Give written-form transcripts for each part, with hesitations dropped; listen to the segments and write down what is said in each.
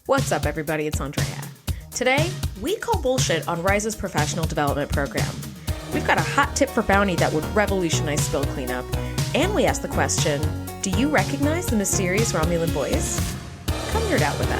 What's up, everybody? It's Andrea. Today, we call bullshit on Risa's professional development program. We've got a hot tip for bounty that would revolutionize spill cleanup. And we ask the question, do you recognize the mysterious Romulan voice? Come nerd out with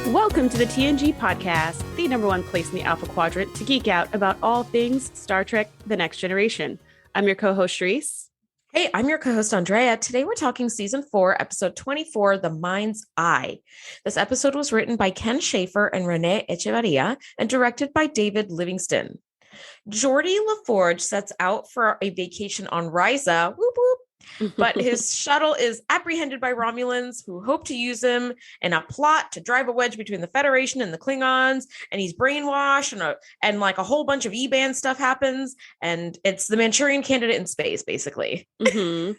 us. Welcome to the TNG Podcast, the number one place in the Alpha Quadrant to geek out about all things Star Trek: The Next Generation. I'm your co-host, Shereese. Hey, I'm your co-host, Andrea. Today we're talking Season 4, Episode 24, The Mind's Eye. This episode was written by Ken Schaefer and Renee Echevarria and directed by David Livingston. Geordi LaForge sets out for a vacation on Risa, whoop whoop, but his shuttle is apprehended by Romulans who hope to use him in a plot to drive a wedge between the Federation and the Klingons, and he's brainwashed, and like a whole bunch of E-band stuff happens, and it's the Manchurian Candidate in space, basically. Mm-hmm.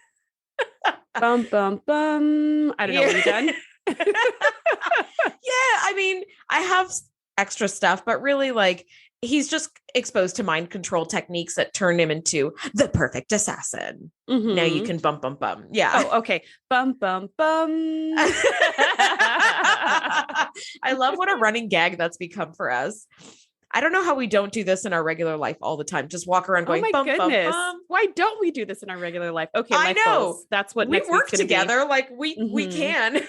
Bum, bum, bum. I don't know what you've done. Yeah, I mean, I have extra stuff, but really, like, he's just exposed to mind control techniques that turn him into the perfect assassin. Mm-hmm. Now you can bum, bum, bum. Yeah. Oh, okay. Bum, bum, bum. I love what a running gag that's become for us. I don't know how we don't do this in our regular life all the time. Just walk around going, oh my bum, goodness. bum, bum. Why don't we do this in our regular life? Okay, I know. That's what we next work week's gonna together. Be. Like we can.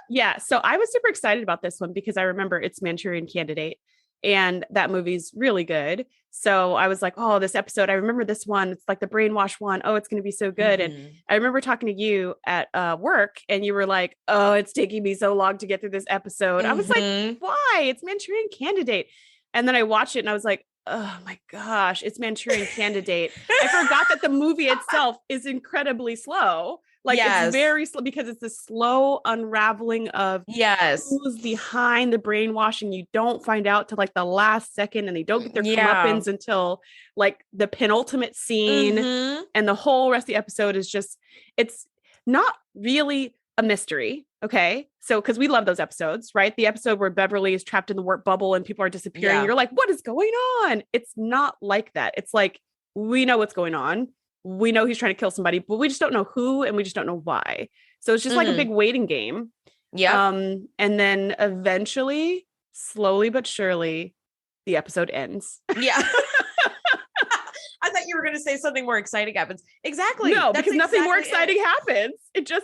Yeah. So I was super excited about this one because I remember it's Manchurian Candidate. And that movie's really good. So I was like, oh, this episode, I remember this one. It's like the brainwash one. Oh, it's going to be so good. Mm-hmm. And I remember talking to you at work and you were like, oh, it's taking me so long to get through this episode. Mm-hmm. I was like, why? It's Manchurian Candidate. And then I watched it and I was like, oh my gosh, it's Manchurian Candidate. I forgot that the movie itself is incredibly slow. Like It's very slow because it's a slow unraveling of who's behind the brainwashing. You don't find out till like the last second, and they don't get their comeuppance until like the penultimate scene. Mm-hmm. And the whole rest of the episode is just, it's not really a mystery. Okay. So, cause we love those episodes, right? The episode where Beverly is trapped in the warp bubble and people are disappearing. Yeah. You're like, what is going on? It's not like that. It's like, we know what's going on. We know he's trying to kill somebody, but we just don't know who, and we just don't know why. So it's just like a big waiting game. Yeah. And then eventually, slowly but surely, the episode ends. Yeah. I thought you were going to say something more exciting happens. Exactly. No, because nothing more exciting happens.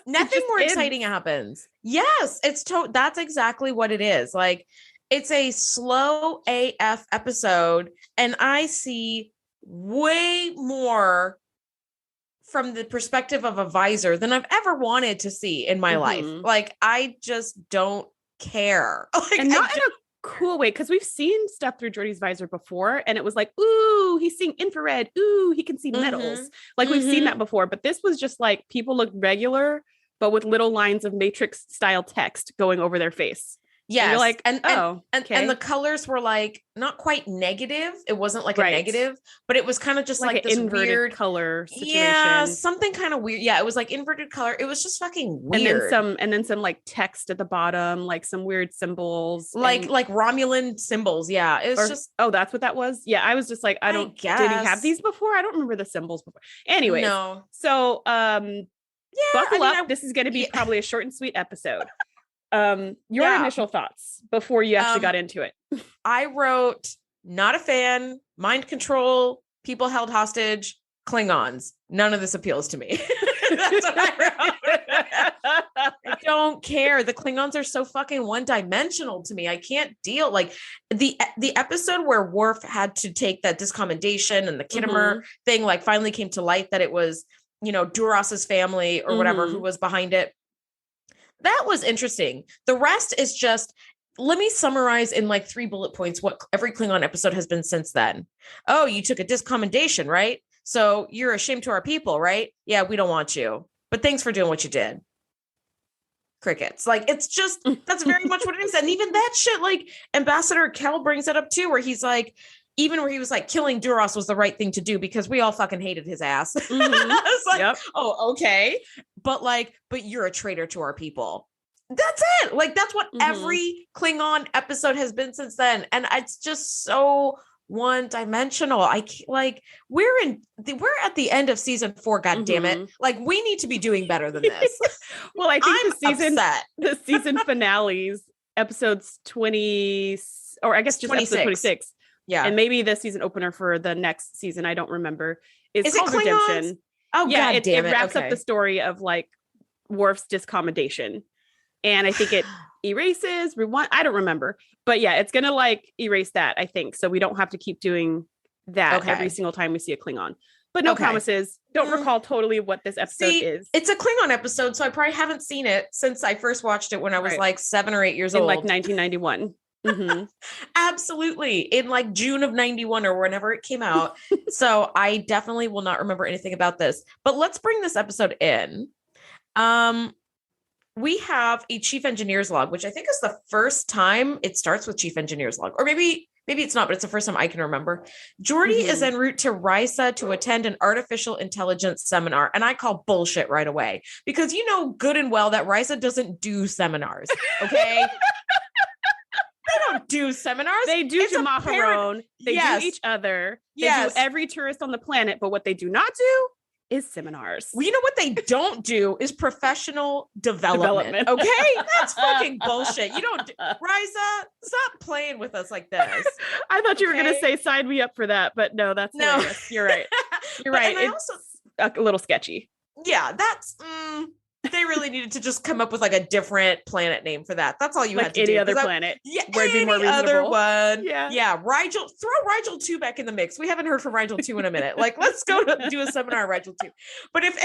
Nothing more exciting happens. Yes, that's exactly what it is. Like, it's a slow AF episode, and I see way more from the perspective of a visor than I've ever wanted to see in my life. Like, I just don't care. Like, and not in a cool way, because we've seen stuff through Geordi's visor before, and it was like, ooh, he's seeing infrared. Ooh, he can see metals. Like, we've seen that before, but this was just like people looked regular, but with little lines of Matrix style text going over their face. Yes. And you're like, and the colors were like not quite negative. It wasn't like a negative, but it was kind of just like this inverted weird color situation. Yeah, something kind of weird. Yeah, it was like inverted color. It was just fucking weird. And then some like text at the bottom, like some weird symbols. Like Romulan symbols. Yeah. It was just that's what that was. Yeah. I was just like, I don't guess. Did he have these before? I don't remember the symbols before. Anyway. No. So buckle up. This is gonna be probably a short and sweet episode. Your initial thoughts before you actually got into it. I wrote, not a fan, mind control, people held hostage, Klingons. None of this appeals to me. That's what I wrote. I don't care. The Klingons are so fucking one-dimensional to me. I can't deal. Like the episode where Worf had to take that discommendation and the Kittimer thing, like, finally came to light that it was, Duras's family or whatever who was behind it. That was interesting. The rest is just, let me summarize in like 3 bullet points what every Klingon episode has been since then. Oh, you took a discommendation, right? So you're a shame to our people, right? Yeah, we don't want you. But thanks for doing what you did. Crickets. Like, it's just, that's very much what it is. And even that shit, like, Ambassador Kell brings it up too, where he's like, even where he was like, killing Duras was the right thing to do because we all fucking hated his ass. It's like, oh, okay. But you're a traitor to our people. That's it. Like, that's what every Klingon episode has been since then. And it's just so one-dimensional. We're at the end of season 4. God damn it! Like, we need to be doing better than this. Well, I think upset. the season finales, episodes 20, or I guess just 26. episode 26. Yeah, and maybe the season opener for the next season, I don't remember. Is called it Klingons? Redemption. Oh, yeah, God damn it! It wraps up the story of like Worf's discommodation, and I think it erases rewind. I don't remember, but yeah, it's gonna like erase that, I think, so we don't have to keep doing that every single time we see a Klingon. But no promises. Don't recall totally what this episode is. It's a Klingon episode, so I probably haven't seen it since I first watched it when I was like 7 or 8 years old, like 1991. Absolutely, in like June of 91 or whenever it came out. So I definitely will not remember anything about this. But let's bring this episode in. We have a chief engineer's log, which I think is the first time it starts with chief engineer's log, or maybe it's not, but it's the first time I can remember. Geordi is en route to Risa to attend an artificial intelligence seminar. And I call bullshit right away, because you know good and well that Risa doesn't do seminars. Okay. They don't do seminars. They do Jamaharon. They do each other. They do every tourist on the planet. But what they do not do is seminars. Well, you know what they don't do is professional development. Okay, that's fucking bullshit. You don't, Risa, stop playing with us like this. I thought you were going to say sign me up for that, but no, that's hilarious. You're right. You're right. It's a little sketchy. Yeah, that's. They really needed to just come up with like a different planet name for that. That's all you had to do. Any other planet. Yeah, where it'd be more reasonable. Other one. Yeah. Rigel, throw Rigel 2 back in the mix. We haven't heard from Rigel 2 in a minute. Like, let's go do a seminar on Rigel 2. But if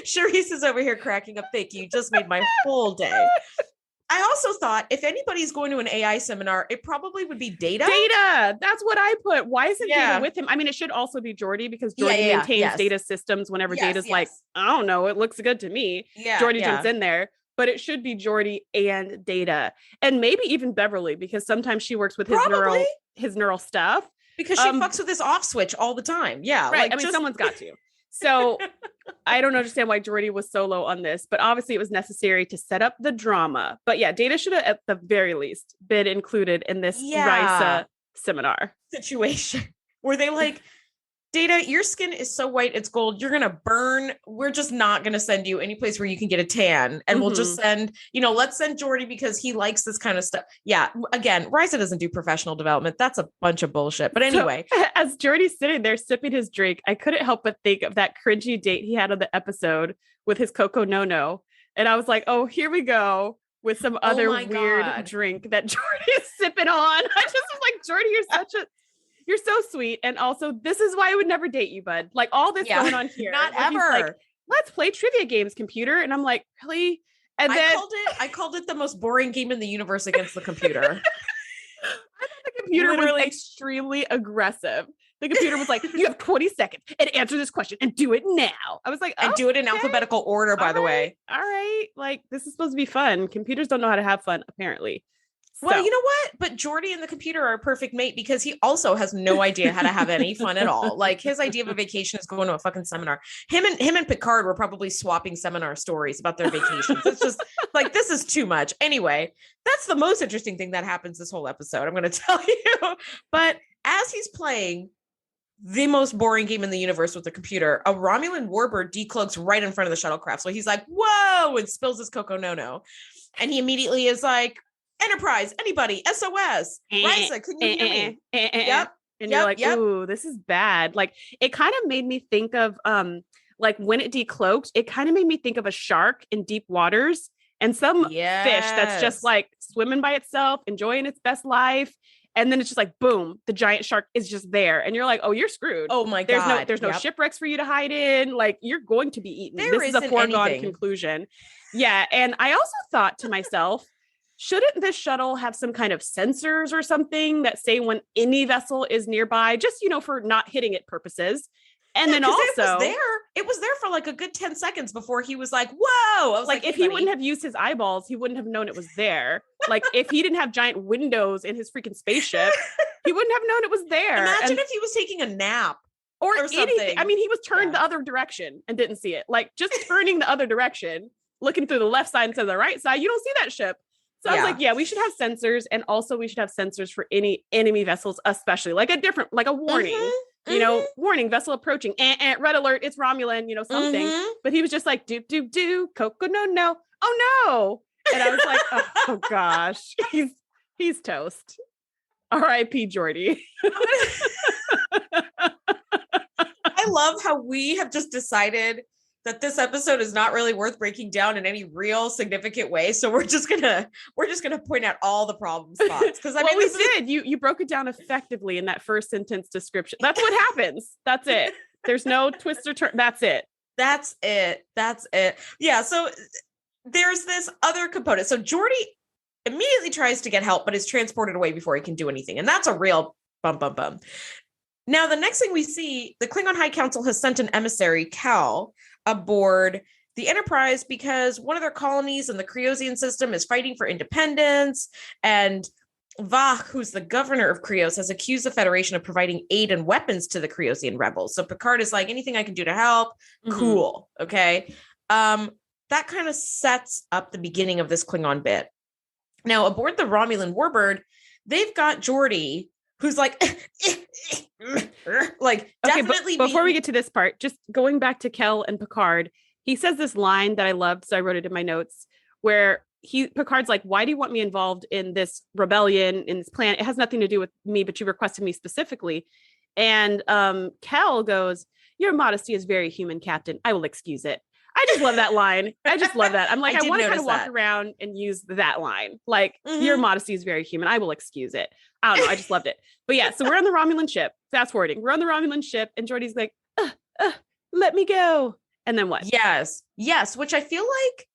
Shereese is over here cracking up, thank you. Just made my whole day. I also thought if anybody's going to an AI seminar, it probably would be Data. That's what I put. Why isn't Data with him? I mean, it should also be Geordi, because Geordi maintains Data's systems whenever Data's like, I don't know, it looks good to me. Geordi jumps in there, but it should be Geordi and Data, and maybe even Beverly, because sometimes she works with his neural stuff. Because she fucks with this off switch all the time. Yeah. Right. Like, someone's got to. So I don't understand why Geordi was so low on this, but obviously it was necessary to set up the drama. But yeah, Data should have at the very least been included in this Risa seminar situation where they like, Data, your skin is so white, it's gold. You're going to burn. We're just not going to send you any place where you can get a tan. And we'll just send, let's send Geordi because he likes this kind of stuff. Yeah. Again, Risa doesn't do professional development. That's a bunch of bullshit. But anyway. So, as Geordi's sitting there sipping his drink, I couldn't help but think of that cringy date he had on the episode with his Coco No. And I was like, oh, here we go with some other weird drink that Geordi is sipping on. I just was like, Geordi, you're so sweet. And also, this is why I would never date you, bud. Like, all this going on here. Not ever. Like, let's play trivia games, computer. And I'm like, really? And then I called it the most boring game in the universe against the computer. I thought the computer was extremely aggressive. The computer was like, you have 20 seconds and answer this question and do it now. I was like, and do it in alphabetical order, by the way. All right. Like, this is supposed to be fun. Computers don't know how to have fun, apparently. Well, you know what? But Geordi and the computer are a perfect mate, because he also has no idea how to have any fun at all. Like, his idea of a vacation is going to a fucking seminar. Him and Picard were probably swapping seminar stories about their vacations. It's just like, this is too much. Anyway, that's the most interesting thing that happens this whole episode, I'm going to tell you. But as he's playing the most boring game in the universe with the computer, a Romulan warbird decloaks right in front of the shuttlecraft. So he's like, whoa, and spills his Coco No. And he immediately is like, Enterprise, anybody, SOS, Risa, can you hear me? Yep. And you're like, ooh, this is bad. Like, it kind of made me think of, like, when it decloaked, it kind of made me think of a shark in deep waters and some fish that's just like swimming by itself, enjoying its best life. And then it's just like, boom, the giant shark is just there. And you're like, oh, you're screwed. Oh my God. There's no shipwrecks for you to hide in. Like, you're going to be eaten. This is a foregone conclusion. Yeah. And I also thought to myself, shouldn't this shuttle have some kind of sensors or something that say when any vessel is nearby, just, for not hitting it purposes? And then also it was there for like a good 10 seconds before he was like, whoa. I was like, if he wouldn't have used his eyeballs, he wouldn't have known it was there. Like, if he didn't have giant windows in his freaking spaceship, he wouldn't have known it was there. Imagine if he was taking a nap or anything. I mean, he was turned the other direction and didn't see it. Like, just turning the other direction, looking through the left side instead of the right side, you don't see that ship. So I was like, yeah, we should have sensors, and also we should have sensors for any enemy vessels, especially like a warning, warning, vessel approaching, red alert, it's Romulan, something. But he was just like, do, Coco, no, oh no. And I was like, oh gosh, he's toast. R.I.P. Jordy. I love how we have just decided that this episode is not really worth breaking down in any real significant way. So we're just gonna point out all the problem spots. Because we did. You broke it down effectively in that first sentence description. That's what happens. That's it. There's no twist or turn. That's it. That's it. Yeah. So there's this other component. So Geordi immediately tries to get help, but is transported away before he can do anything. And that's a real bum. Now, the next thing we see, the Klingon High Council has sent an emissary, Cal, aboard the Enterprise because one of their colonies in the Kryosian system is fighting for independence. And Vach, who's the governor of Kryos, has accused the Federation of providing aid and weapons to the Kryosian rebels. So Picard is like, anything I can do to help, cool. Okay. That kind of sets up the beginning of this Klingon bit. Now, aboard the Romulan Warbird, they've got Geordi, who's like, definitely. Before we get to this part, just going back to Kel and Picard, he says this line that I loved, so I wrote it in my notes, where Picard's like, why do you want me involved in this rebellion, in this plan? It has nothing to do with me, but you requested me specifically. And Kel goes, your modesty is very human, Captain. I will excuse it. I just love that line. I just love that. I'm like, I want to kind of walk around and use that line. Like, your modesty is very human. I will excuse it. I don't know. I just loved it. But yeah, so we're on the Romulan ship. Fast forwarding. We're on the Romulan ship, and Geordi's like, let me go. And then what? Yes. Which I feel like,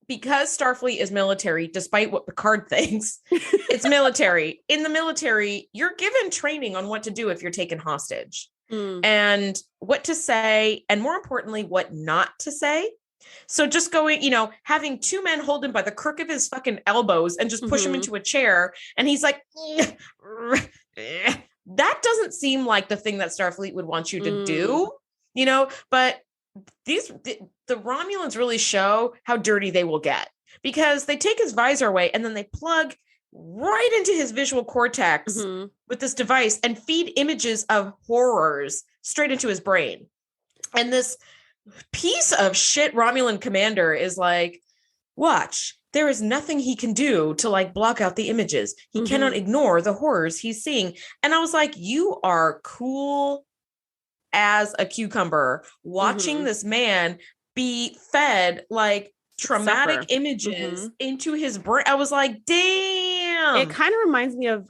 because Starfleet is military, despite what Picard thinks, it's military. In the military, you're given training on what to do if you're taken hostage. And what to say, and more importantly, what not to say. So just going, having two men hold him by the crook of his fucking elbows and just push him into a chair. And he's like, that doesn't seem like the thing that Starfleet would want you to do, but the Romulans really show how dirty they will get, because they take his visor away and then they plug right into his visual cortex with this device and feed images of horrors straight into his brain. And this piece of shit Romulan commander is like, watch, there is nothing he can do to like block out the images. He cannot ignore the horrors he's seeing. And I was like, you are cool as a cucumber watching this man be fed like traumatic images into his brain. I was like, damn. It kind of reminds me of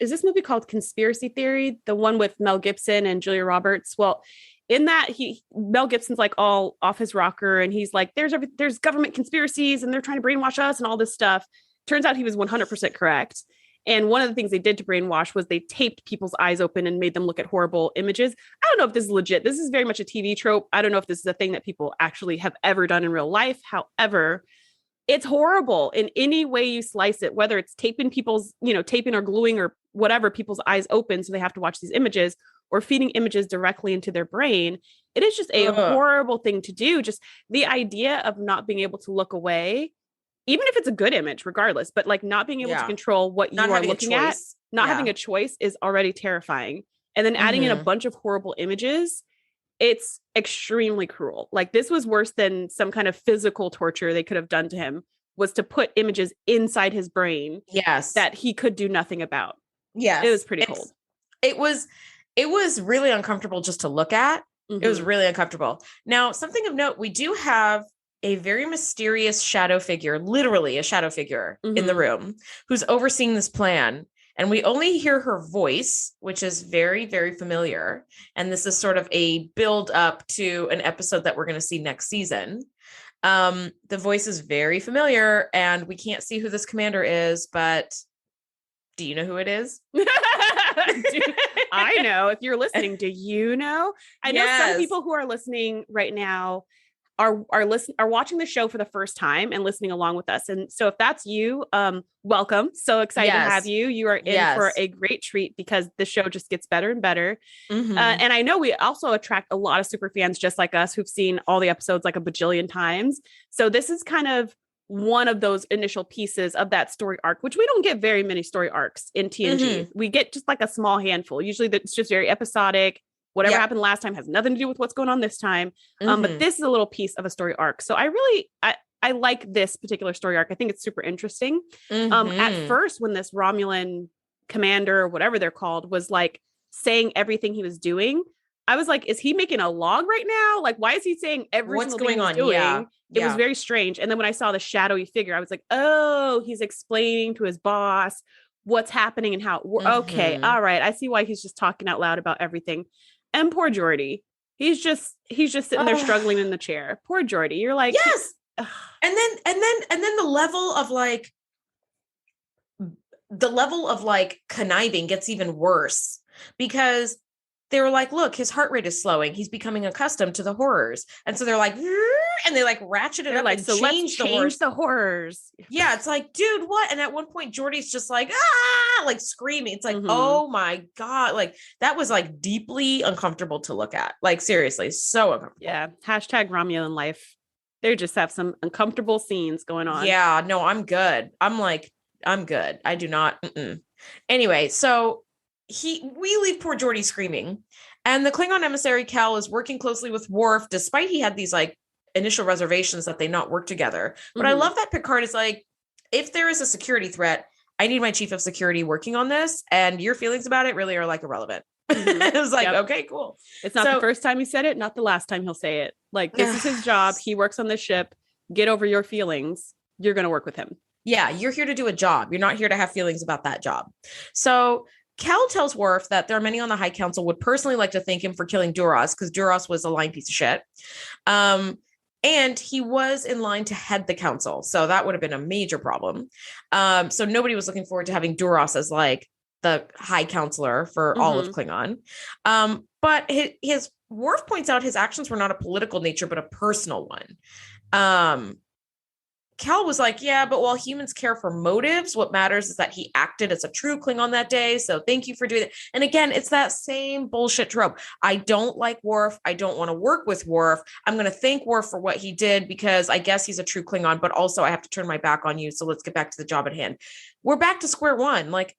is this movie called Conspiracy Theory, the one with Mel Gibson and Julia Roberts? Well, in that, Mel Gibson's like all off his rocker, and he's like, there's government conspiracies and they're trying to brainwash us and all this stuff. Turns out he was 100% correct. And one of the things they did to brainwash was they taped people's eyes open and made them look at horrible images. I don't know if this is legit. This is very much a TV trope. I don't know if this is a thing that people actually have ever done in real life. However, it's horrible in any way you slice it, whether it's taping or gluing or whatever people's eyes open so they have to watch these images, or feeding images directly into their brain. It is just a horrible thing to do. Just the idea of not being able to look away, even if it's a good image, regardless, but like not being able to control what you are looking at, not having a choice is already terrifying. And then adding in a bunch of horrible images, it's extremely cruel. Like, this was worse than some kind of physical torture they could have done to him, was to put images inside his brain that he could do nothing about. Yes. It was pretty cold. It was really uncomfortable just to look at. It was really uncomfortable. Now, something of note, we do have a very mysterious shadow figure, literally a shadow figure in the room, who's overseeing this plan. And we only hear her voice, which is very, very familiar. And this is sort of a build up to an episode that we're going to see next season. The voice is very familiar, and we can't see who this commander is, but do you know who it is? I know. If you're listening, do you know? I know some people who are listening right now are watching the show for the first time and listening along with us. And so if that's you, welcome. So excited to have you. You are in for a great treat, because the show just gets better and better. And I know we also attract a lot of super fans just like us who've seen all the episodes like a bajillion times. So this is kind of one of those initial pieces of that story arc, which we don't get very many story arcs in TNG. We get just like a small handful. Usually it's just very episodic. Whatever happened last time has nothing to do with what's going on this time. But this is a little piece of a story arc. So I like this particular story arc. I think it's super interesting. At first, when this Romulan commander, or whatever they're called, was like saying everything he was doing, I was like, is he making a log right now? Like, why is he saying everything what's going on? Doing? It was very strange. And then when I saw the shadowy figure, I was like, oh, he's explaining to his boss what's happening and how. Okay, all right, I see why he's just talking out loud about everything. And poor Geordi, he's just sitting there struggling in the chair. Poor Geordi, you're like, yes. And then the level of like conniving gets even worse, because they were like, look, his heart rate is slowing. He's becoming accustomed to the horrors. And so they're like, and they like ratchet it up like, and so change the horrors. Yeah. It's like, dude, what? And at one point, Geordi's just like, like screaming. It's like, oh my God. Like that was like deeply uncomfortable to look at. Like seriously, so uncomfortable. Yeah. Hashtag Romulan life. They just have some uncomfortable scenes going on. Yeah, no, I'm good. I'm good. I do not. Anyway, so we leave poor Geordi screaming, and the Klingon emissary Cal is working closely with Worf, despite he had these like initial reservations that they not work together. But I love that Picard is like, if there is a security threat, I need my chief of security working on this, and your feelings about it really are like irrelevant. It was like, okay, cool. It's not the first time he said it, not the last time he'll say it. Like, this is his job. He works on the ship. Get over your feelings. You're going to work with him. Yeah, you're here to do a job. You're not here to have feelings about that job. So Cal tells Worf that there are many on the High Council would personally like to thank him for killing Duras, because Duras was a lying piece of shit. And he was in line to head the council. So that would have been a major problem. So nobody was looking forward to having Duras as like the High Counselor for all of Klingon. But his Worf points out his actions were not a political nature, but a personal one. Cal was like, yeah, but while humans care for motives, what matters is that he acted as a true Klingon that day. So thank you for doing it. And again, it's that same bullshit trope. I don't like Worf. I don't want to work with Worf. I'm going to thank Worf for what he did because I guess he's a true Klingon, but also I have to turn my back on you. So let's get back to the job at hand. We're back to square one. Like,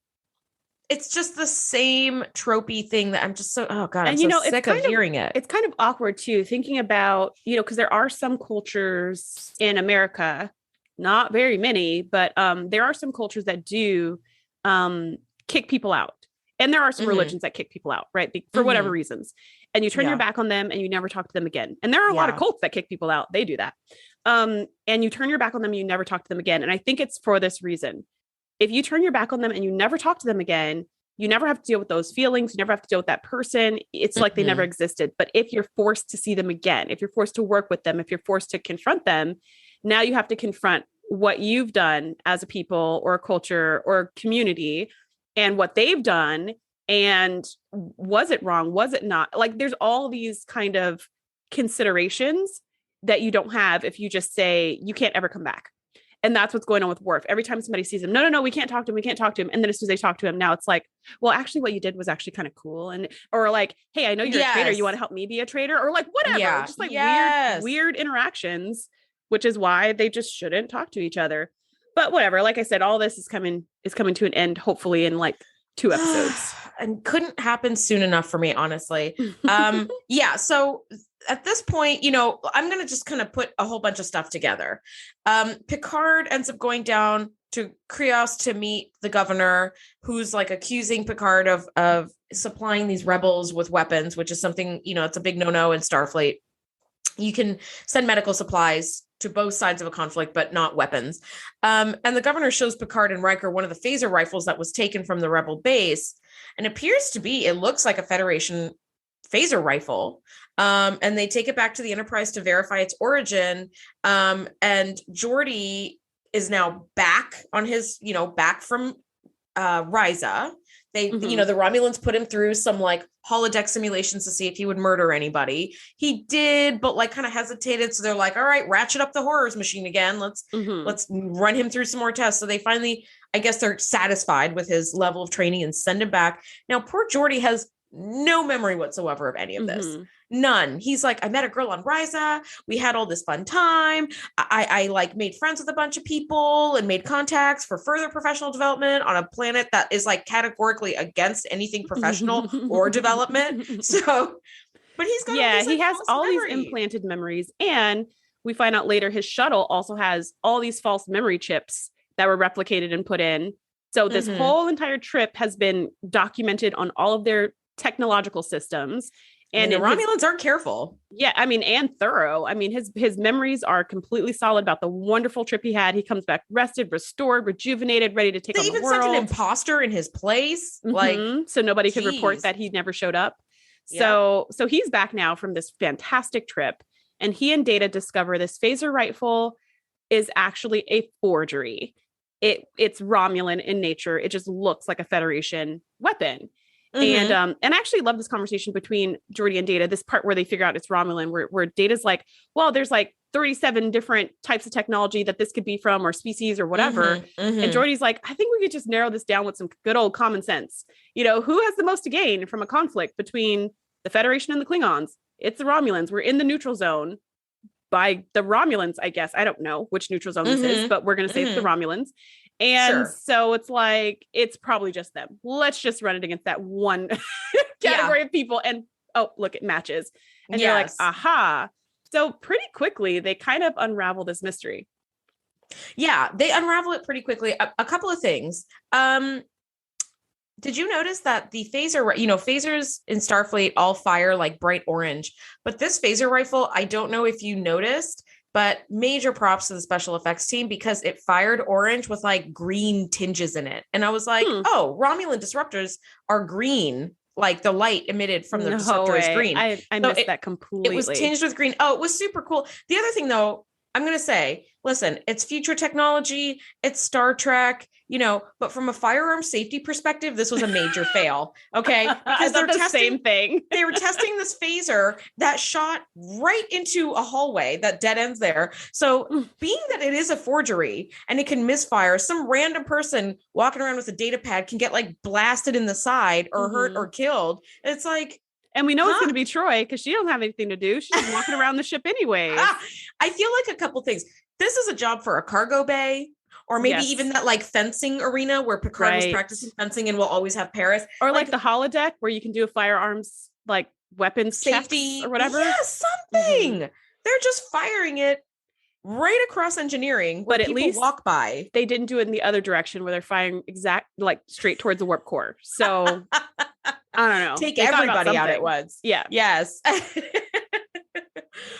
it's just the same tropey thing that I'm just so, oh God, I'm so sick of hearing it. It's kind of awkward too, thinking about, because there are some cultures in America, not very many, but there are some cultures that do kick people out. And there are some religions that kick people out, right? For whatever reasons. And you turn your back on them and you never talk to them again. And there are a lot of cults that kick people out. They do that. And you turn your back on them and you never talk to them again. And I think it's for this reason. If you turn your back on them and you never talk to them again, you never have to deal with those feelings. You never have to deal with that person. It's like they never existed. But if you're forced to see them again, if you're forced to work with them, if you're forced to confront them, now you have to confront what you've done as a people or a culture or a community and what they've done. And was it wrong? Was it not? Like, there's all these kind of considerations that you don't have if you just say you can't ever come back. And that's what's going on with Worf. Every time somebody sees him, no, we can't talk to him. We can't talk to him. And then as soon as they talk to him, now it's like, well, actually what you did was actually kind of cool. And, or like, hey, I know you're a traitor. You want to help me be a traitor? Or like, whatever. Yeah. Just like weird interactions, which is why they just shouldn't talk to each other. But whatever. Like I said, all this is coming to an end, hopefully in like 2 episodes. And couldn't happen soon enough for me, honestly. So at this point, I'm going to just kind of put a whole bunch of stuff together. Picard ends up going down to Krios to meet the governor, who's like accusing Picard of supplying these rebels with weapons, which is something, it's a big no-no in Starfleet. You can send medical supplies to both sides of a conflict, but not weapons. And the governor shows Picard and Riker one of the phaser rifles that was taken from the rebel base, and it looks like a Federation phaser rifle. And they take it back to the Enterprise to verify its origin. And Geordi is now back on his, back from Risa. They, the Romulans put him through some like holodeck simulations to see if he would murder anybody. He did, but like kind of hesitated. So they're like, all right, ratchet up the horrors machine again. Let's run him through some more tests. So they finally, I guess they're satisfied with his level of training and send him back. Now, poor Geordi has no memory whatsoever of any of this. None. He's like, I met a girl on Risa. We had all this fun time. I like made friends with a bunch of people and made contacts for further professional development on a planet that is like categorically against anything professional or development. So, but he's got all these, like, he has all memories. these implanted memories. And we find out later his shuttle also has all these false memory chips that were replicated and put in. So this whole entire trip has been documented on all of their technological systems. And the Romulans aren't careful. Yeah, I mean, and thorough. I mean, his memories are completely solid about the wonderful trip he had. He comes back rested, restored, rejuvenated, ready to take on the world. They even sent an imposter in his place. Like, so nobody could report that he never showed up. So he's back now from this fantastic trip. And he and Data discover this phaser rifle is actually a forgery. It's Romulan in nature. It just looks like a Federation weapon. And I actually love this conversation between Geordi and Data, this part where they figure out it's Romulan, where Data's like, well, there's like 37 different types of technology that this could be from, or species or whatever. And Geordi's like, I think we could just narrow this down with some good old common sense. You know, who has the most to gain from a conflict between the Federation and the Klingons? It's the Romulans. We're in the neutral zone by the Romulans, I guess. I don't know which neutral zone this is, but we're going to say it's the Romulans. And so it's like, it's probably just them. Let's just run it against that one category of people. And oh, look, it matches. And you're like, aha. So pretty quickly, they kind of unravel this mystery. Yeah, they unravel it pretty quickly. A couple of things. Did you notice that the phaser, phasers in Starfleet all fire like bright orange, but this phaser rifle, I don't know if you noticed, but major props to the special effects team because it fired orange with like green tinges in it. And I was like, oh, Romulan disruptors are green. Like the light emitted from the disruptor is green. I missed that completely. It was tinged with green. Oh, it was super cool. The other thing though, I'm going to say, listen, it's future technology, it's Star Trek, but from a firearm safety perspective, this was a major fail. Okay. Because they're the same thing. They were testing this phaser that shot right into a hallway that dead ends there. So being that it is a forgery and it can misfire, some random person walking around with a data pad can get like blasted in the side or hurt or killed. It's like, and we know it's going to be Troy because she doesn't have anything to do. She's just walking around the ship anyways. I feel like a couple things. This is a job for a cargo bay, or maybe even that like fencing arena where Picard was practicing fencing and will always have Paris. Or like the holodeck where you can do a firearms, like weapons safety or whatever. Yeah, something. They're just firing it right across engineering, but at least walk by. They didn't do it in the other direction where they're firing straight towards the warp core. So I don't know. Take everybody out at once. Yeah. Yes.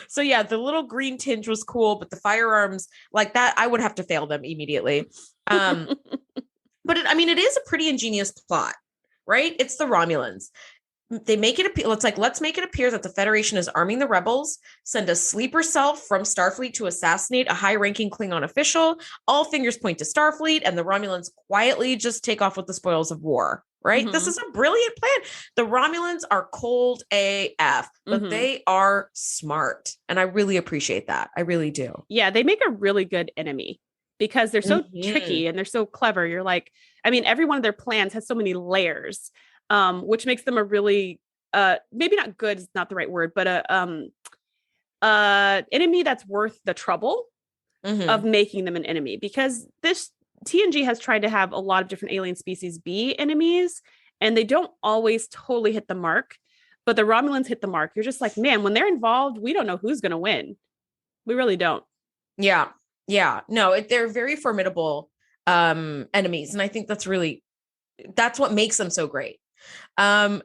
So yeah, the little green tinge was cool, but the firearms like that, I would have to fail them immediately. But it is a pretty ingenious plot, right? It's the Romulans. They make it appear, let's make it appear that the Federation is arming the rebels, send a sleeper cell from Starfleet to assassinate a high-ranking Klingon official. All fingers point to Starfleet, and the Romulans quietly just take off with the spoils of war, right? This is a brilliant plan. The Romulans are cold AF, but they are smart, and I really appreciate that. I really do. Yeah, they make a really good enemy because they're so tricky and they're so clever. You're like, every one of their plans has so many layers. Which makes them a really, maybe not good is not the right word, but enemy that's worth the trouble of making them an enemy, because this TNG has tried to have a lot of different alien species be enemies, and they don't always totally hit the mark, but the Romulans hit the mark. You're just like, man, when they're involved, we don't know who's going to win. We really don't. Yeah. Yeah. No, they're very formidable enemies. And I think that's what makes them so great. Now,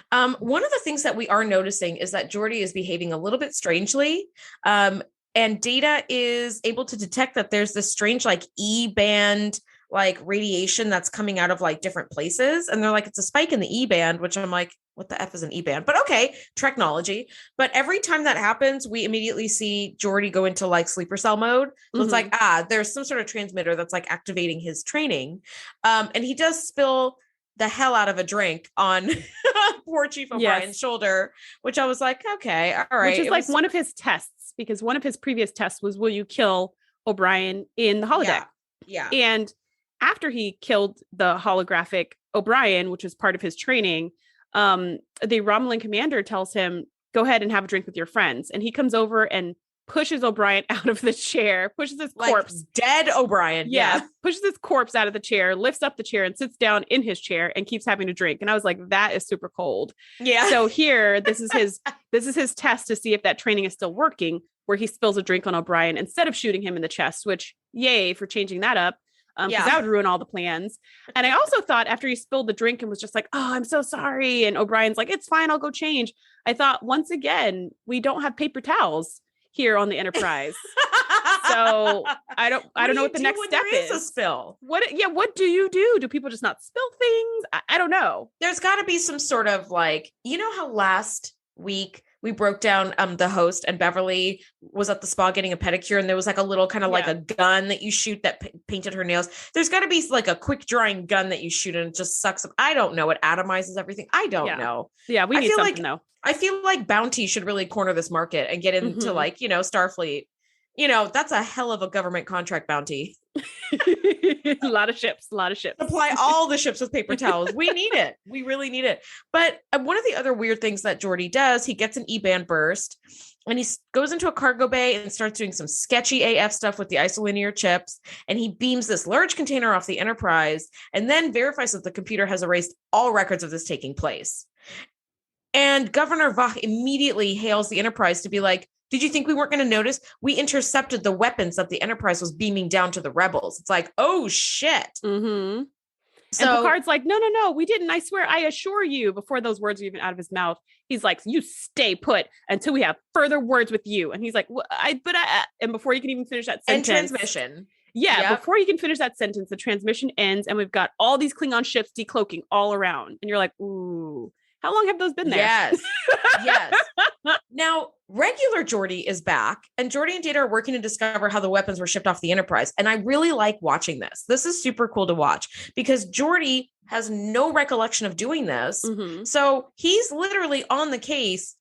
one of the things that we are noticing is that Geordi is behaving a little bit strangely. And Data is able to detect that there's this strange, like E-band, like radiation that's coming out of like different places. And they're like, it's a spike in the E-band, which I'm like, what the F is an E-band? But okay, technology. But every time that happens, we immediately see Geordi go into like sleeper cell mode. So it's like, there's some sort of transmitter that's like activating his training. And he does spill the hell out of a drink on poor Chief O'Brien's shoulder, which I was like, okay, all right. Which is one of his tests, because one of his previous tests was, will you kill O'Brien in the holodeck? Yeah. And after he killed the holographic O'Brien, which was part of his training, the Romulan commander tells him, go ahead and have a drink with your friends. And he comes over and pushes O'Brien out of the chair, pushes his corpse. Dead O'Brien. Yeah. Pushes his corpse out of the chair, lifts up the chair and sits down in his chair and keeps having a drink. And I was like, that is super cold. Yeah. So here, this is his test to see if that training is still working, where he spills a drink on O'Brien instead of shooting him in the chest, which yay for changing that up. Because that would ruin all the plans. And I also thought after he spilled the drink and was just like, oh, I'm so sorry. And O'Brien's like, it's fine. I'll go change. I thought, once again, we don't have paper towels here on the Enterprise. So I don't know what the next step is. A spill. What do you do? Do people just not spill things? I don't know. There's got to be some sort of like, you know how last week we broke down the host and Beverly was at the spa getting a pedicure and there was like a little kind of like a gun that you shoot that painted her nails. There's got to be like a quick drying gun that you shoot and it just sucks up. I don't know. It atomizes everything. I don't know. Yeah, we need something though. I feel like Bounty should really corner this market and get into like, Starfleet. That's a hell of a government contract, Bounty. a lot of ships. Supply all the ships with paper towels. We need it. We really need it. But one of the other weird things that Geordi does, he gets an E-band burst and he goes into a cargo bay and starts doing some sketchy AF stuff with the isolinear chips. And he beams this large container off the Enterprise and then verifies that the computer has erased all records of this taking place. And Governor Vach immediately hails the Enterprise to be like, did you think we weren't going to notice? We intercepted the weapons that the Enterprise was beaming down to the rebels. It's like, oh, shit. Mm-hmm. So and Picard's like, no, we didn't. I swear, I assure you, before those words are even out of his mouth, he's like, you stay put until we have further words with you. And he's like, and before you can even finish that sentence. And transmission. Yeah, yep. Before you can finish that sentence, the transmission ends and we've got all these Klingon ships decloaking all around. And you're like, ooh. How long have those been there? Yes. Now, regular Geordi is back, and Geordi and Data are working to discover how the weapons were shipped off the Enterprise. And I really like watching this. This is super cool to watch because Geordi has no recollection of doing this. Mm-hmm. So he's literally on the case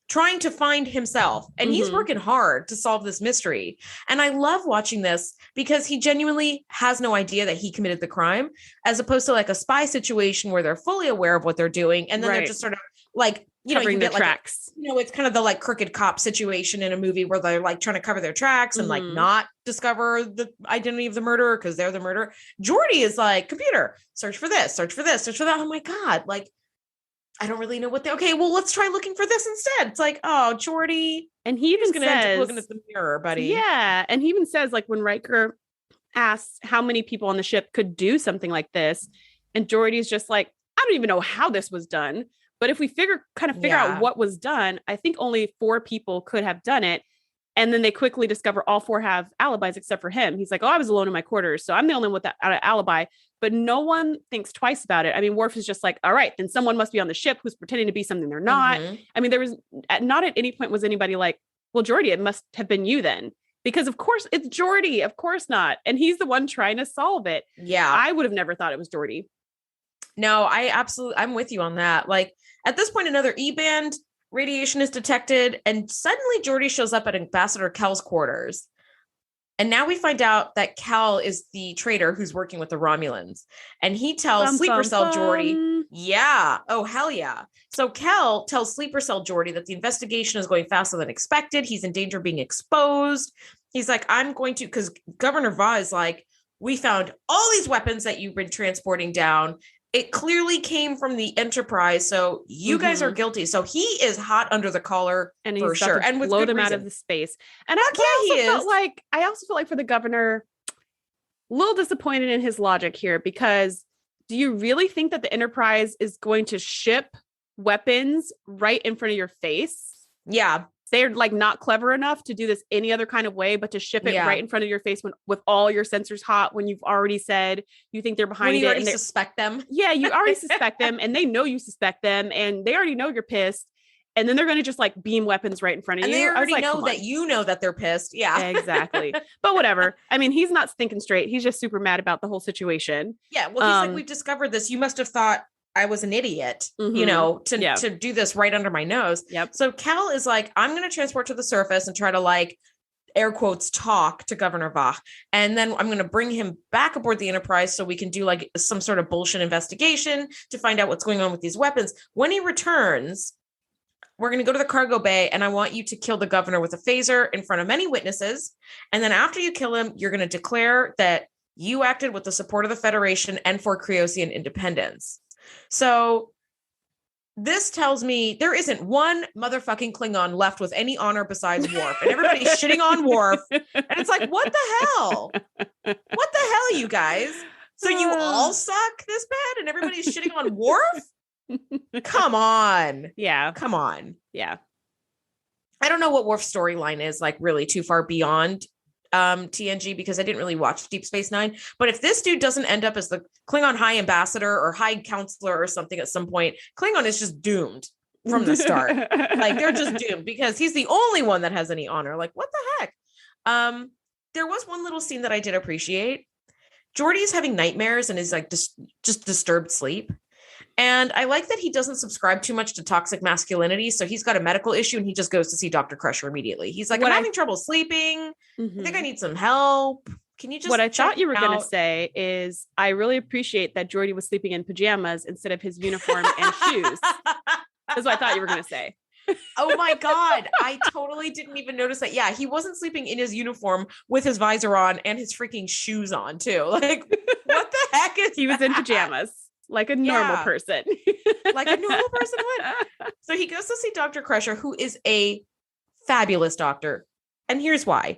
trying to find himself, and he's working hard to solve this mystery. And I love watching this because he genuinely has no idea that he committed the crime, as opposed to like a spy situation where they're fully aware of what they're doing. And then they're just sort of like, covering their tracks. It's kind of the like crooked cop situation in a movie where they're like trying to cover their tracks and like not discover the identity of the murderer because they're the murderer. Geordi is like, computer, search for this, search for this, search for that. Oh my God. Like, I don't really know what okay, well, let's try looking for this instead. It's like, oh, Geordi. And he even says, end up looking at the mirror, buddy. Yeah. And he even says, like, when Riker asks how many people on the ship could do something like this, and Geordi's just like, I don't even know how this was done. But if we figure out what was done, I think only 4 people could have done it. And then they quickly discover all 4 have alibis except for him. He's like, oh, I was alone in my quarters, so I'm the only one with that alibi. But no one thinks twice about it. I mean, Worf is just like, all right, then someone must be on the ship who's pretending to be something they're not. Mm-hmm. I mean, there was not at any point was anybody like, well, Geordi, it must have been you then. Because of course it's Geordi. Of course not. And he's the one trying to solve it. Yeah. I would have never thought it was Geordi. No, I'm with you on that. Like at this point, another E-band radiation is detected, and suddenly Geordi shows up at Ambassador Kel's quarters. And now we find out that Kel is the traitor who's working with the Romulans. And he tells Sleeper Cell Geordi, yeah, oh, hell yeah. So Kel tells Sleeper Cell Geordi that the investigation is going faster than expected. He's in danger of being exposed. He's like, because Governor Va is like, we found all these weapons that you've been transporting down. It clearly came from the Enterprise, so you guys are guilty. So he is hot under the collar, and for sure, and with blow them reason. Out of the space. And I also felt like for the governor, a little disappointed in his logic here, because do you really think that the Enterprise is going to ship weapons right in front of your face? Yeah. They're like not clever enough to do this any other kind of way, but to ship it right in front of your face with all your sensors hot when you've already said you think they're behind it. You already suspect them. Yeah, you already suspect them, and they know you suspect them, and they already know you're pissed. And then they're going to just like beam weapons right in front of you. And they already know that you know that they're pissed. Yeah, exactly. But whatever. I mean, he's not thinking straight. He's just super mad about the whole situation. Yeah. Well, he's like, we've discovered this. You must have thought I was an idiot, to do this right under my nose. Yep. So Kel is like, I'm going to transport to the surface and try to like, air quotes, talk to Governor Vach. And then I'm going to bring him back aboard the Enterprise so we can do like some sort of bullshit investigation to find out what's going on with these weapons. When he returns, we're going to go to the cargo bay and I want you to kill the governor with a phaser in front of many witnesses. And then after you kill him, you're going to declare that you acted with the support of the Federation and for Creosian independence. So this tells me there isn't one motherfucking Klingon left with any honor besides Worf, and everybody's shitting on Worf. And it's like, what the hell? What the hell, you guys? So you all suck this bad and everybody's shitting on Worf? Come on. Yeah. Come on. Yeah. I don't know what Worf's storyline is like really too far beyond TNG because I didn't really watch Deep Space Nine. But if this dude doesn't end up as the Klingon High Ambassador or High Counselor or something at some point, Klingon is just doomed from the start. Like they're just doomed because he's the only one that has any honor. Like what the heck? There was one little scene that I did appreciate. Geordi's having nightmares and is like just disturbed sleep. And I like that he doesn't subscribe too much to toxic masculinity. So he's got a medical issue and he just goes to see Dr. Crusher immediately. He's like, I'm having trouble sleeping. I think I need some help. Can you just What I thought you were going to say is I really appreciate that Geordi was sleeping in pajamas instead of his uniform and shoes. That's what I thought you were going to say. Oh my God. I totally didn't even notice that. Yeah, he wasn't sleeping in his uniform with his visor on and his freaking shoes on too. Like, what the heck is he was in pajamas. Like a normal person. Like a normal person would. So he goes to see Dr. Crusher, who is a fabulous doctor. And here's why.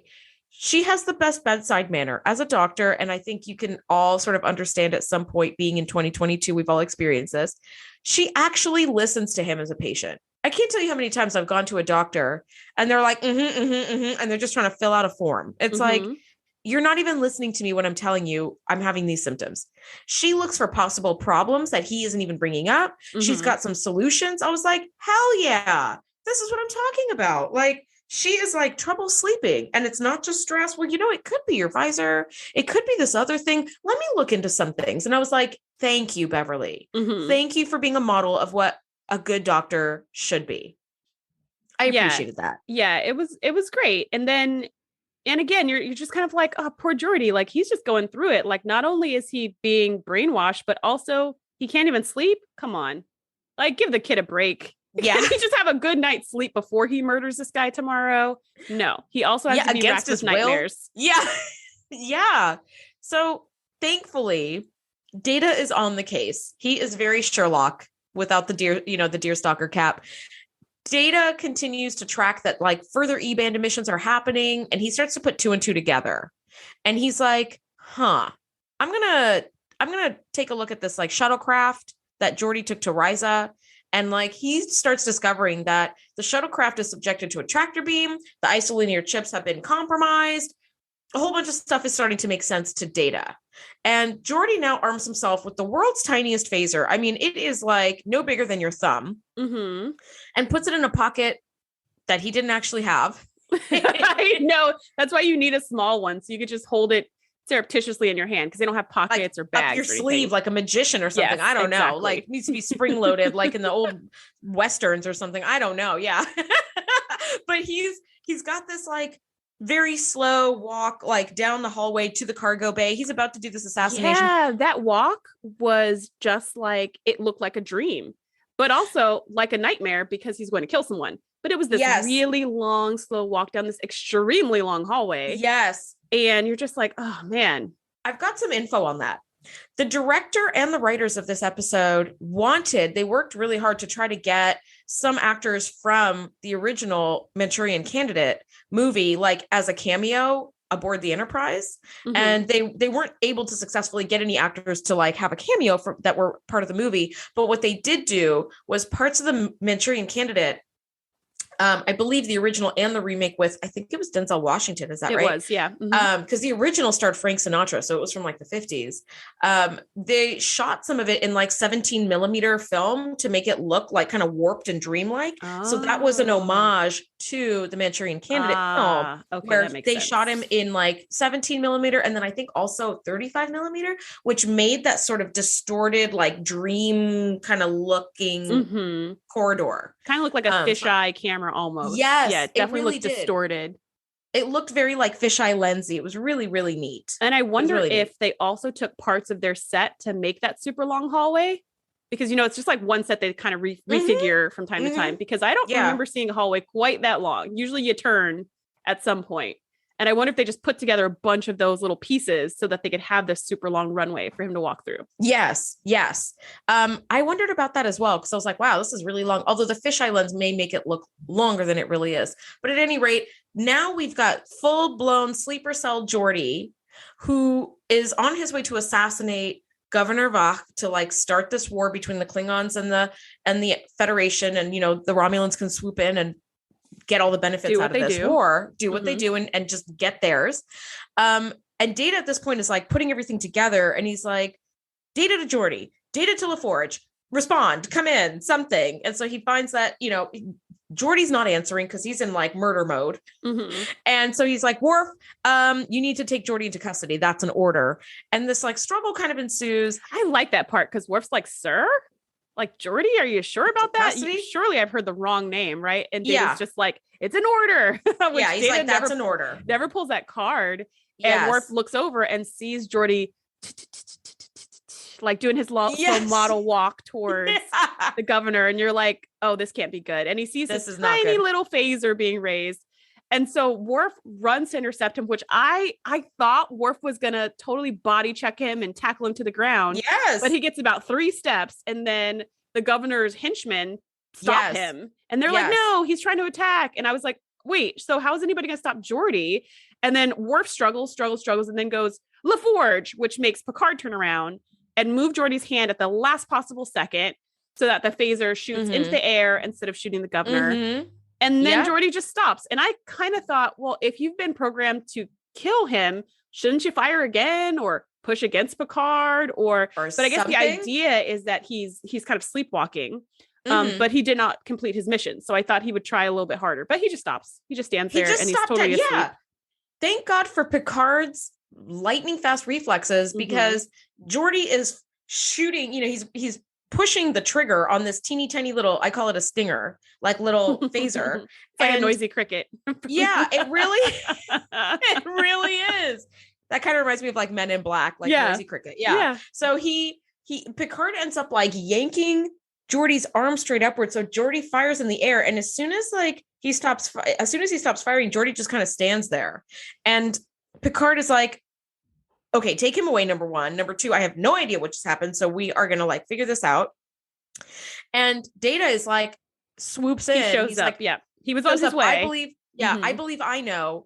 She has the best bedside manner as a doctor. And I think you can all sort of understand at some point being in 2022, we've all experienced this. She actually listens to him as a patient. I can't tell you how many times I've gone to a doctor and they're like, and they're just trying to fill out a form. It's like, you're not even listening to me when I'm telling you I'm having these symptoms. She looks for possible problems that he isn't even bringing up. She's got some solutions. I was like, hell yeah, this is what I'm talking about. Like, she is like trouble sleeping and it's not just stress. Well, it could be your visor. It could be this other thing. Let me look into some things. And I was like, thank you, Beverly. Thank you for being a model of what a good doctor should be. I appreciated that. Yeah, it was great. And again, you're just kind of like, oh, poor Geordi. Like he's just going through it. Like not only is he being brainwashed, but also he can't even sleep. Come on, like give the kid a break. Yeah, he just have a good night's sleep before he murders this guy tomorrow. No, he also has to be racked with nightmares. Yeah, yeah. So thankfully, Data is on the case. He is very Sherlock without the deerstalker cap. Data continues to track that like further E-band emissions are happening and he starts to put two and two together. And he's like, I'm going to take a look at this like shuttlecraft that Geordi took to Risa. And like he starts discovering that the shuttlecraft is subjected to a tractor beam. The isolinear chips have been compromised. A whole bunch of stuff is starting to make sense to Data. And Geordi now arms himself with the world's tiniest phaser. I mean, it is like no bigger than your thumb. And puts it in a pocket that he didn't actually have. I know. That's why you need a small one. So you could just hold it surreptitiously in your hand because they don't have pockets or bags. Up your sleeve like a magician or something. Yes, I don't know. Like it needs to be spring loaded like in the old Westerns or something. I don't know. Yeah. But he's got this like very slow walk like down the hallway to the cargo bay. He's about to do this assassination. Yeah, that walk was just like, it looked like a dream, but also like a nightmare because he's going to kill someone. But it was this really long, slow walk down this extremely long hallway. Yes. And you're just like, oh man. I've got some info on that. The director and the writers of this episode they worked really hard to try to get some actors from the original Manchurian Candidate movie, like as a cameo aboard the Enterprise. And they weren't able to successfully get any actors to like have a cameo that were part of the movie. But what they did do was parts of the Manchurian Candidate, I believe the original and the remake with, I think it was Denzel Washington. Is that right? It was, yeah. Because the original starred Frank Sinatra, so it was from like the 50s. They shot some of it in like 17 millimeter film to make it look like kind of warped and dreamlike. So that was an homage to the Manchurian Candidate film, where they shot him in like 17 millimeter and then I think also 35 millimeter, which made that sort of distorted, like dream kind of looking corridor. Kind of looked like a fisheye camera almost. Yes. Yeah, it definitely looked distorted. It looked very like fisheye lensy. It was really, really neat. And I wonder if they also took parts of their set to make that super long hallway. because, it's just like one set they kind of refigure from time to time, because I don't remember seeing a hallway quite that long. Usually you turn at some point. And I wonder if they just put together a bunch of those little pieces so that they could have this super long runway for him to walk through. Yes. I wondered about that as well, because I was like, wow, this is really long. Although the fisheye lens may make it look longer than it really is. But at any rate, now we've got full-blown sleeper cell Geordi, who is on his way to assassinate Governor Vach to like start this war between the Klingons and the Federation. And, the Romulans can swoop in and get all the benefits out of this war, do what they do and just get theirs. And Data at this point is like putting everything together, and he's like, Data to Geordi, Data to LaForge, respond, come in, something. And so he finds that, Geordi's not answering because he's in like murder mode. And so he's like, Worf, you need to take Geordi into custody. That's an order. And this like struggle kind of ensues. I like that part because Worf's like, sir? Like, Geordi, are you sure about that? Surely I've heard the wrong name, right? And Data's just like, it's an order. He's like, that's an order. Never pulls that card. And Worf looks over and sees Geordi like doing his model walk towards the governor. And you're like, oh, this can't be good. And he sees this tiny little phaser being raised. And so Worf runs to intercept him, which I thought Worf was going to totally body check him and tackle him to the ground. Yes. But he gets about 3 steps, and then the governor's henchmen stop him. And they're like, no, he's trying to attack. And I was like, wait, so how is anybody going to stop Geordi? And then Worf struggles, and then goes, LaForge, which makes Picard turn around and move Geordi's hand at the last possible second so that the phaser shoots into the air instead of shooting the governor. And then Geordi just stops. And I kind of thought, well, if you've been programmed to kill him, shouldn't you fire again or push against Picard but I guess the idea is that he's kind of sleepwalking, but he did not complete his mission. So I thought he would try a little bit harder, but he just stops. He just stands there and he's totally asleep. Thank God for Picard's lightning fast reflexes, because Geordi is shooting, he's pushing the trigger on this teeny tiny little, I call it a stinger, like little phaser. It's like a noisy cricket. It really is. That kind of reminds me of like Men in Black, like noisy cricket. So Picard ends up like yanking Geordi's arm straight upward. So Geordi fires in the air. And as soon as he stops firing, Geordi just kind of stands there. And Picard is like, okay, take him away, number one. Number two, I have no idea what just happened. So we are going to like figure this out. And Data is like, swoops in. He shows up. Like, he was on his way. I believe I know,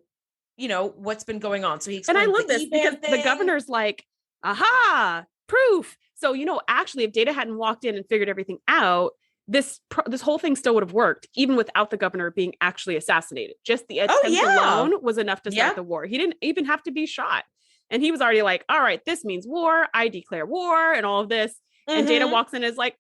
what's been going on. So he explains. And I love this because the governor's like, aha, proof. So, actually, if Data hadn't walked in and figured everything out, this whole thing still would have worked, even without the governor being actually assassinated. Just the attempt alone was enough to start the war. He didn't even have to be shot. And he was already like, all right, this means war. I declare war and all of this. And Data walks in and is like,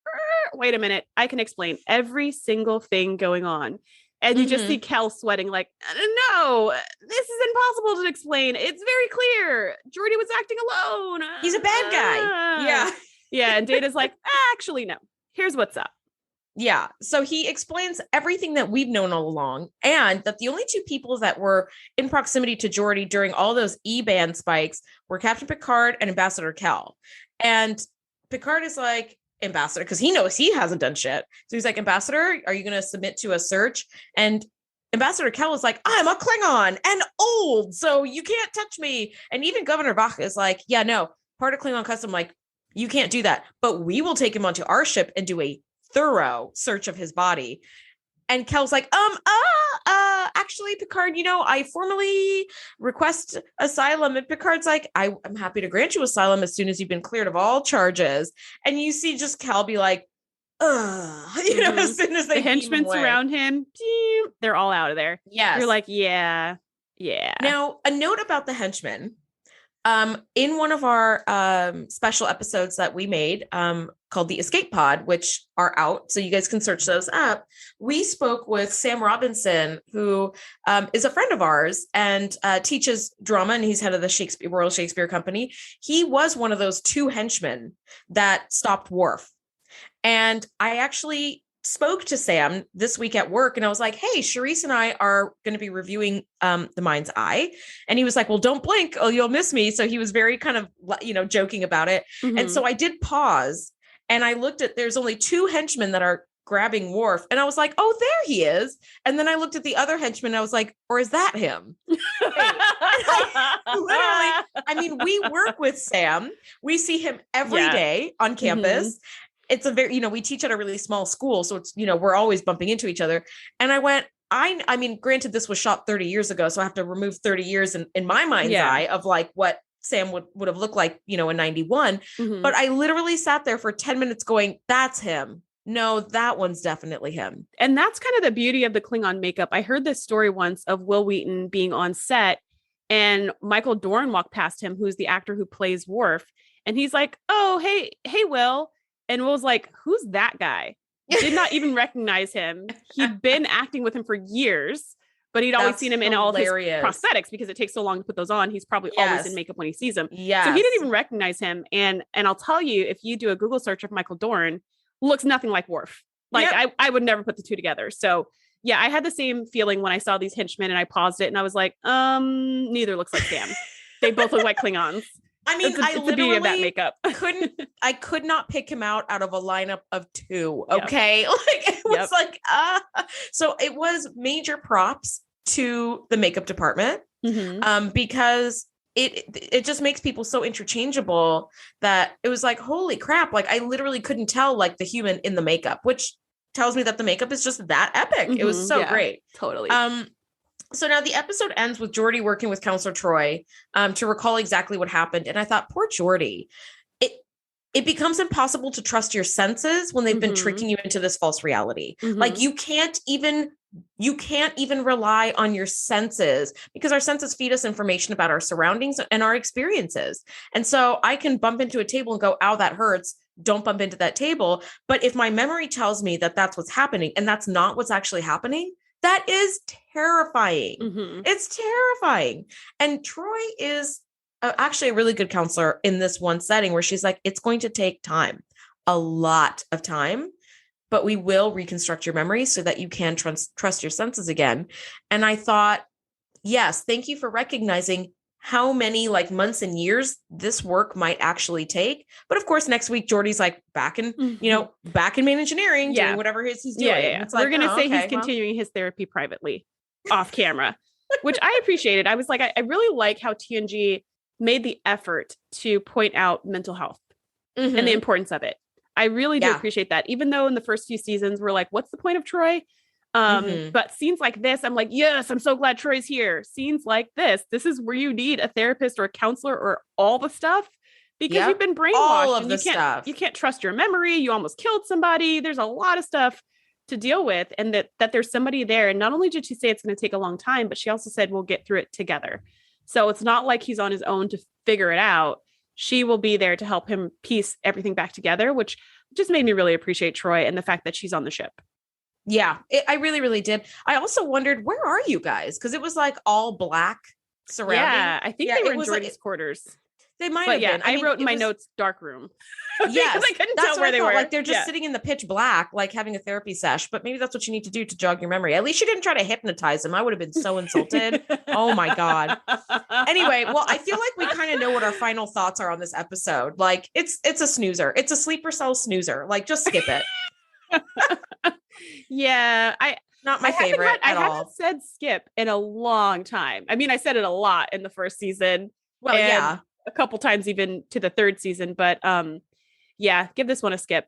wait a minute. I can explain every single thing going on. And you just see Kel sweating like, no, this is impossible to explain. It's very clear. Geordi was acting alone. He's a bad guy. Yeah. And Data's like, actually, no. Here's what's up. Yeah. So he explains everything that we've known all along, and that the only 2 people that were in proximity to Geordi during all those E-band spikes were Captain Picard and Ambassador Kel. And Picard is like, Ambassador, because he knows he hasn't done shit. So he's like, Ambassador, are you going to submit to a search? And Ambassador Kel is like, I'm a Klingon and old, so you can't touch me. And even Governor Vach is like, yeah, no, part of Klingon custom, like, you can't do that, but we will take him onto our ship and do a thorough search of his body. And Kel's like, actually, Picard, I formally request asylum. And Picard's like, I'm happy to grant you asylum as soon as you've been cleared of all charges. And you see just Kel be like, as soon as the henchmen surround him, they're all out of there. Yes. You're like, yeah. Now, a note about the henchmen. In one of our special episodes that we made called the Escape Pod, which are out, so you guys can search those up, we spoke with Sam Robinson, who is a friend of ours and teaches drama, and he's head of the Royal Shakespeare Company. He was one of those 2 henchmen that stopped Worf. And I actually spoke to Sam this week at work, and I was like, hey, Shereese and I are going to be reviewing The Mind's Eye. And he was like, well, don't blink. Oh, you'll miss me. So he was very kind of, joking about it. And so I did pause And I looked at, there's only 2 henchmen that are grabbing Worf. And I was like, oh, there he is. And then I looked at the other henchman and I was like, or is that him? Literally, I mean, we work with Sam. We see him every day on campus. It's a very, we teach at a really small school. So it's, we're always bumping into each other. And I went, I mean, granted, this was shot 30 years ago. So I have to remove 30 years in my mind's eye of like what Sam would have looked like, in 91. But I literally sat there for 10 minutes going, that's him. No, that one's definitely him. And that's kind of the beauty of the Klingon makeup. I heard this story once of Will Wheaton being on set and Michael Dorn walked past him, who's the actor who plays Worf. And he's like, oh, hey, Will. And Will's like, who's that guy? Did not even recognize him. He'd been acting with him for years, but he'd always seen him in all of his prosthetics because it takes so long to put those on. He's probably always in makeup when he sees them. So he didn't even recognize him. And I'll tell you, if you do a Google search of Michael Dorn, looks nothing like Worf. Like I would never put the two together. So yeah, I had the same feeling when I saw these henchmen and I paused it and I was like, neither looks like Sam. They both look like Klingons. I mean, I literally the beauty of that makeup. I could not pick him out of a lineup of 2. Okay. Yep. Like it was like, so it was major props to the makeup department. Because it just makes people so interchangeable that it was like, holy crap. Like I literally couldn't tell like the human in the makeup, which tells me that the makeup is just that epic. It was so great. Totally. So now the episode ends with Geordi working with Counselor Troy to recall exactly what happened. And I thought, poor Geordi, it becomes impossible to trust your senses when they've been tricking you into this false reality. Like you can't even rely on your senses because our senses feed us information about our surroundings and our experiences. And so I can bump into a table and go, ow, that hurts. Don't bump into that table. But if my memory tells me that that's what's happening and that's not what's actually happening, that is terrifying. It's terrifying. And Troy is actually a really good counselor in this one setting where she's like, it's going to take time, a lot of time, but we will reconstruct your memory so that you can trust your senses again. And I thought, yes, thank you for recognizing how many like months and years this work might actually take. But of course, next week, Geordi's like back in, back in main engineering, doing whatever he's doing. It's like, we're going to say he's continuing his therapy privately off camera, which I appreciated. I was like, I really like how TNG made the effort to point out mental health and the importance of it. I really do appreciate that. Even though in the first few seasons, we're like, what's the point of Troy? But scenes like this, I'm like, yes, I'm so glad Troy's here. Scenes like this is where you need a therapist or a counselor or all the stuff because you've been brainwashed. All of the stuff. You can't trust your memory. You almost killed somebody. There's a lot of stuff to deal with, and that there's somebody there. And not only did she say it's going to take a long time, but she also said we'll get through it together. So it's not like he's on his own to figure it out. She will be there to help him piece everything back together, which just made me really appreciate Troy and the fact that she's on the ship. Yeah, I really, really did. I also wondered, where are you guys? Because it was like all black surrounding. Yeah, I think they were in Geordi's quarters. They might have been. I wrote in my notes, dark room. Yes, I couldn't tell where they were. Like they're just sitting in the pitch black, like having a therapy sesh. But maybe that's what you need to do to jog your memory. At least you didn't try to hypnotize him. I would have been so insulted. Oh my God. Anyway, well, I feel like we kind of know what our final thoughts are on this episode. Like it's a snoozer. It's a sleeper cell snoozer. Like just skip it. Yeah, not my favorite at all. I haven't said skip in a long time. I mean, I said it a lot in the first season. Well, yeah. A couple times even to the third season, but give this one a skip.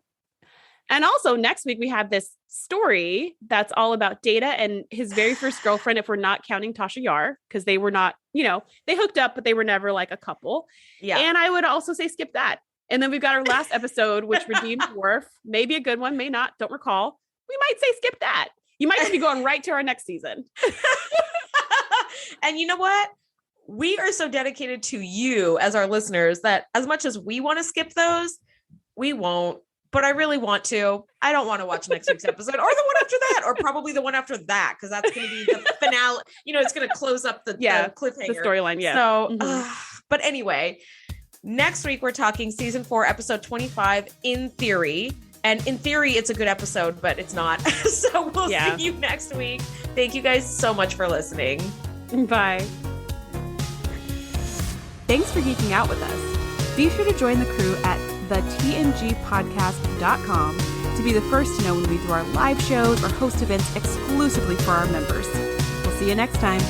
And also next week we have this story that's all about Data and his very first girlfriend, if we're not counting Tasha Yar, because they were not, they hooked up, but they were never like a couple. Yeah. And I would also say skip that. And then we've got our last episode, which redeemed Worf. Maybe a good one, may not, don't recall. We might say skip that. You might be going right to our next season. And you know what? We are so dedicated to you as our listeners that as much as we want to skip those, we won't. But I really want to. I don't want to watch next week's episode or the one after that, or probably the one after that, because that's going to be the finale. It's going to close up the cliffhanger. The storyline, yeah. So, but anyway, next week we're talking season 4, episode 25, In Theory. And in theory, it's a good episode, but it's not. So we'll see you next week. Thank you guys so much for listening. Bye. Thanks for geeking out with us. Be sure to join the crew at thetngpodcast.com to be the first to know when we do our live shows or host events exclusively for our members. We'll see you next time.